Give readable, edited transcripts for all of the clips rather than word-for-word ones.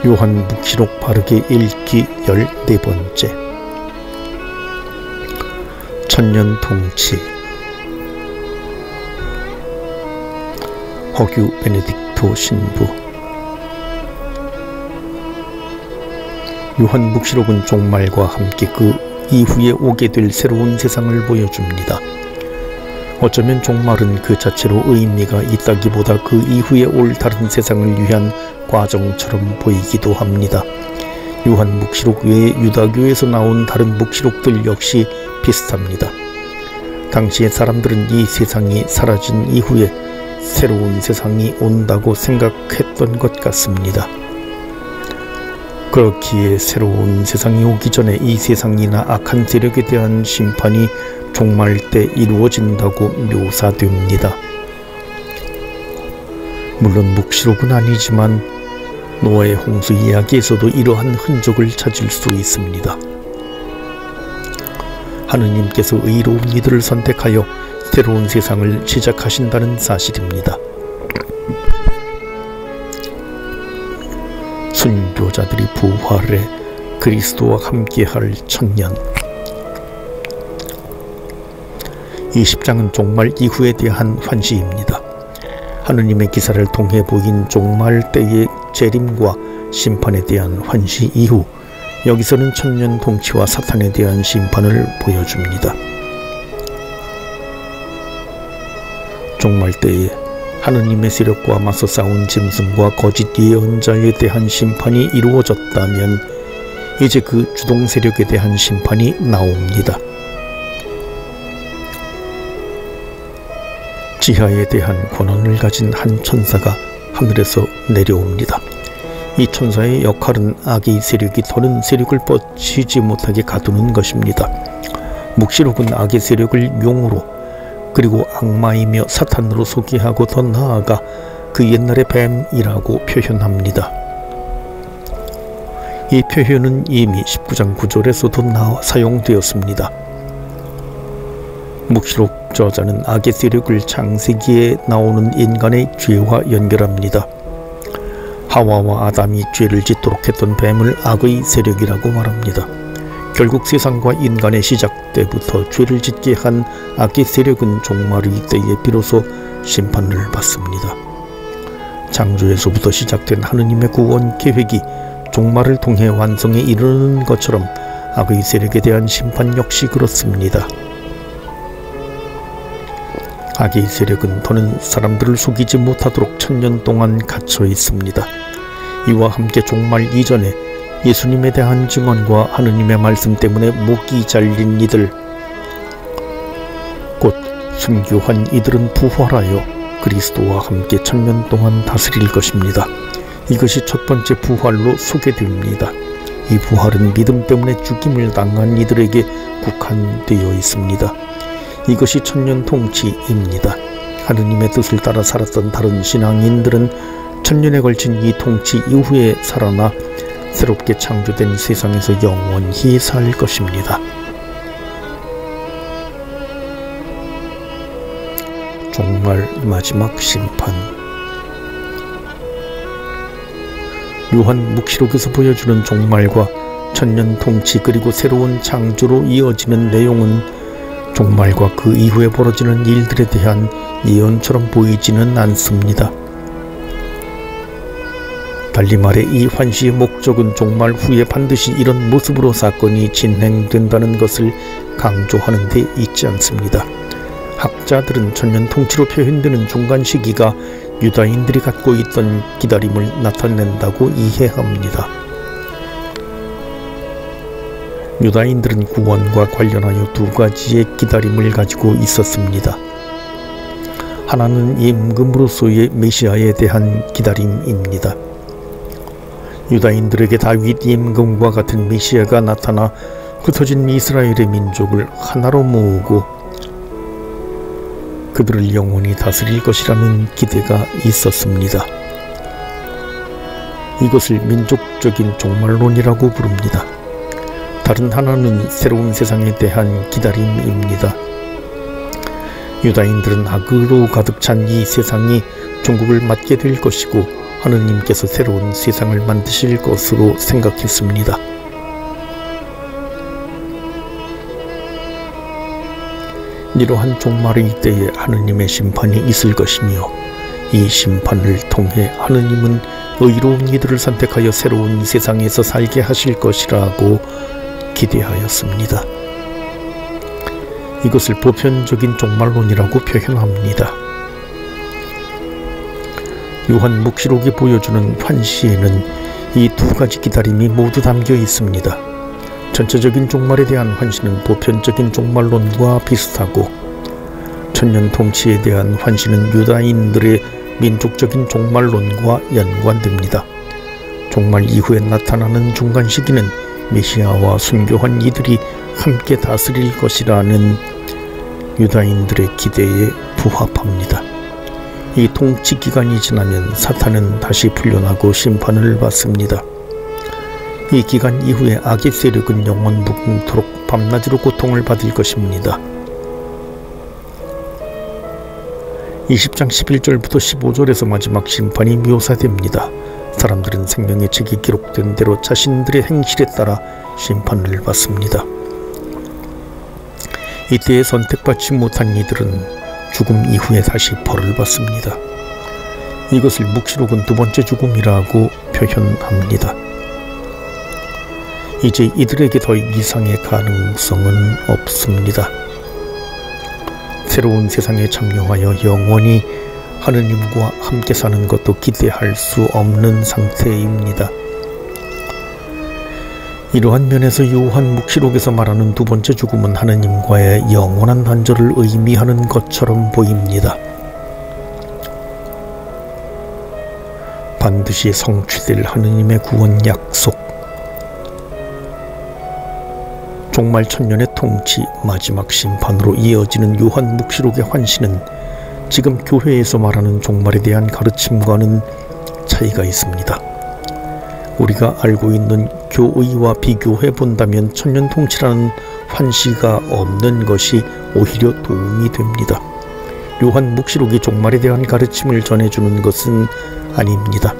요한묵시록 바르게 읽기 14번째. 천년통치. 허규 베네딕토 신부. 요한묵시록은 종말과 함께 그 이후에 오게 될 새로운 세상을 보여줍니다. 어쩌면 종말은 그 자체로 의미가 있다기보다 그 이후에 올 다른 세상을 위한 과정처럼 보이기도 합니다. 요한묵시록 외에 유다교에서 나온 다른 묵시록들 역시 비슷합니다. 당시의 사람들은 이 세상이 사라진 이후에 새로운 세상이 온다고 생각했던 것 같습니다. 그렇기에 새로운 세상이 오기 전에 이 세상이나 악한 세력에 대한 심판이 종말 때 이루어진다고 묘사됩니다. 물론 묵시록은 아니지만 노아의 홍수 이야기에서도 이러한 흔적을 찾을 수 있습니다. 하느님께서 의로운 이들을 선택하여 새로운 세상을 시작하신다는 사실입니다. 순교자들이 부활해 그리스도와 함께할 천년. 이 10장은 종말 이후에 대한 환시입니다. 하느님의 기사를 통해 보인 종말 때의 재림과 심판에 대한 환시 이후 여기서는 천년 통치와 사탄에 대한 심판을 보여줍니다. 종말 때에 하느님의 세력과 맞서 싸운 짐승과 거짓 예언자에 대한 심판이 이루어졌다면 이제 그 주동 세력에 대한 심판이 나옵니다. 지하에 대한 권한을 가진 한 천사가 하늘에서 내려옵니다. 이 천사의 역할은 악의 세력이 더는 세력을 뻗치지 못하게 가두는 것입니다. 묵시록은 악의 세력을 용으로 그리고 악마이며 사탄으로 소개하고 더 나아가 그 옛날의 뱀이라고 표현합니다. 이 표현은 이미 19장 9절에서도 사용되었습니다. 묵시록 저자는 악의 세력을 창세기에 나오는 인간의 죄와 연결합니다. 하와와 아담이 죄를 짓도록 했던 뱀을 악의 세력이라고 말합니다. 결국 세상과 인간의 시작 때부터 죄를 짓게 한 악의 세력은 종말의 때에 비로소 심판을 받습니다. 창조에서부터 시작된 하느님의 구원 계획이 종말을 통해 완성에 이르는 것처럼 악의 세력에 대한 심판 역시 그렇습니다. 악의 세력은 더는 사람들을 속이지 못하도록 천년 동안 갇혀 있습니다. 이와 함께 종말 이전에 예수님에 대한 증언과 하느님의 말씀 때문에 목이 잘린 이들, 곧 순교한 이들은 부활하여 그리스도와 함께 천년 동안 다스릴 것입니다. 이것이 첫 번째 부활로 소개됩니다. 이 부활은 믿음 때문에 죽임을 당한 이들에게 국한되어 있습니다. 이것이 천년 통치입니다. 하느님의 뜻을 따라 살았던 다른 신앙인들은 천년에 걸친 이 통치 이후에 살아나 새롭게 창조된 세상에서 영원히 살 것입니다. 종말 마지막 심판. 요한 묵시록에서 보여주는 종말과 천년 통치 그리고 새로운 창조로 이어지는 내용은 종말과 그 이후에 벌어지는 일들에 대한 예언처럼 보이지는 않습니다. 달리 말해 이 환시의 목적은 종말 후에 반드시 이런 모습으로 사건이 진행된다는 것을 강조하는 데 있지 않습니다. 학자들은 천년 통치로 표현되는 중간 시기가 유다인들이 갖고 있던 기다림을 나타낸다고 이해합니다. 유다인들은 구원과 관련하여 두 가지의 기다림을 가지고 있었습니다. 하나는 임금으로서의 메시아에 대한 기다림입니다. 유다인들에게 다윗 임금과 같은 메시아가 나타나 흩어진 이스라엘의 민족을 하나로 모으고 그들을 영원히 다스릴 것이라는 기대가 있었습니다. 이것을 민족적인 종말론이라고 부릅니다. 다른 하나는 새로운 세상에 대한 기다림입니다. 유다인들은 악으로 가득 찬 이 세상이 종국을 맡게 될 것이고 하느님께서 새로운 세상을 만드실 것으로 생각했습니다. 이러한 종말의 때에 하느님의 심판이 있을 것이며 이 심판을 통해 하느님은 의로운 이들을 선택하여 새로운 세상에서 살게 하실 것이라고 기대하였습니다. 이것을 보편적인 종말론이라고 표현합니다. 요한 묵시록이 보여주는 환시에는 이 두 가지 기다림이 모두 담겨 있습니다. 전체적인 종말에 대한 환시는 보편적인 종말론과 비슷하고 천년 통치에 대한 환시는 유다인들의 민족적인 종말론과 연관됩니다. 종말 이후에 나타나는 중간 시기는 메시아와 순교한 이들이 함께 다스릴 것이라는 유다인들의 기대에 부합합니다. 이 통치 기간이 지나면 사탄은 다시 풀려나고 심판을 받습니다. 이 기간 이후에 악의 세력은 영원 무궁토록 밤낮으로 고통을 받을 것입니다. 20장 11절부터 15절에서 마지막 심판이 묘사됩니다. 사람들은 생명의 책이 기록된 대로 자신들의 행실에 따라 심판을 받습니다. 이때에 선택받지 못한 이들은 죽음 이후에 다시 벌을 받습니다. 이것을 묵시록은 두 번째 죽음이라고 표현합니다. 이제 이들에게 더 이상의 가능성은 없습니다. 새로운 세상에 참여하여 영원히 하느님과 함께 사는 것도 기대할 수 없는 상태입니다. 이러한 면에서 요한 묵시록에서 말하는 두 번째 죽음은 하느님과의 영원한 단절을 의미하는 것처럼 보입니다. 반드시 성취될 하느님의 구원 약속, 종말 천년의 통치, 마지막 심판으로 이어지는 요한 묵시록의 환시는 지금 교회에서 말하는 종말에 대한 가르침과는 차이가 있습니다. 우리가 알고 있는 교의와 비교해 본다면 천년 통치라는 환시가 없는 것이 오히려 도움이 됩니다. 요한 묵시록이 종말에 대한 가르침을 전해주는 것은 아닙니다.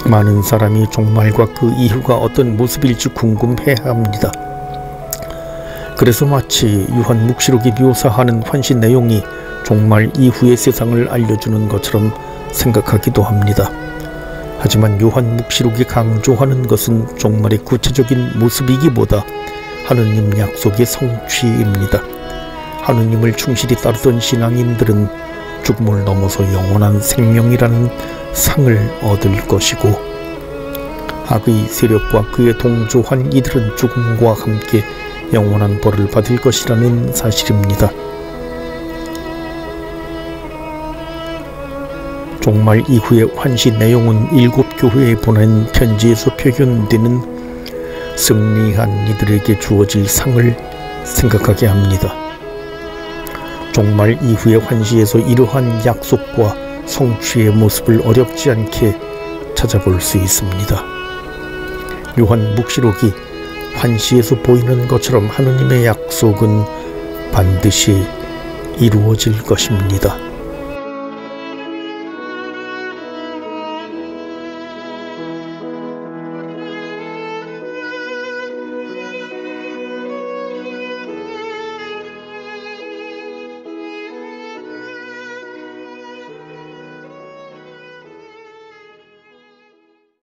많은 사람이 종말과 그 이후가 어떤 모습일지 궁금해합니다. 그래서 마치 요한 묵시록이 묘사하는 환시 내용이 종말 이후의 세상을 알려주는 것처럼 생각하기도 합니다. 하지만 요한 묵시록이 강조하는 것은 종말의 구체적인 모습이기보다 하느님 약속의 성취입니다. 하느님을 충실히 따르던 신앙인들은 죽음을 넘어서 영원한 생명이라는 상을 얻을 것이고, 악의 세력과 그에 동조한 이들은 죽음과 함께 영원한 벌을 받을 것이라는 사실입니다. 종말 이후의 환시 내용은 7교회에 보낸 편지에서 표현되는 승리한 이들에게 주어질 상을 생각하게 합니다. 종말 이후의 환시에서 이러한 약속과 성취의 모습을 어렵지 않게 찾아볼 수 있습니다. 요한 묵시록이 환시에서 보이는 것처럼 하느님의 약속은 반드시 이루어질 것입니다.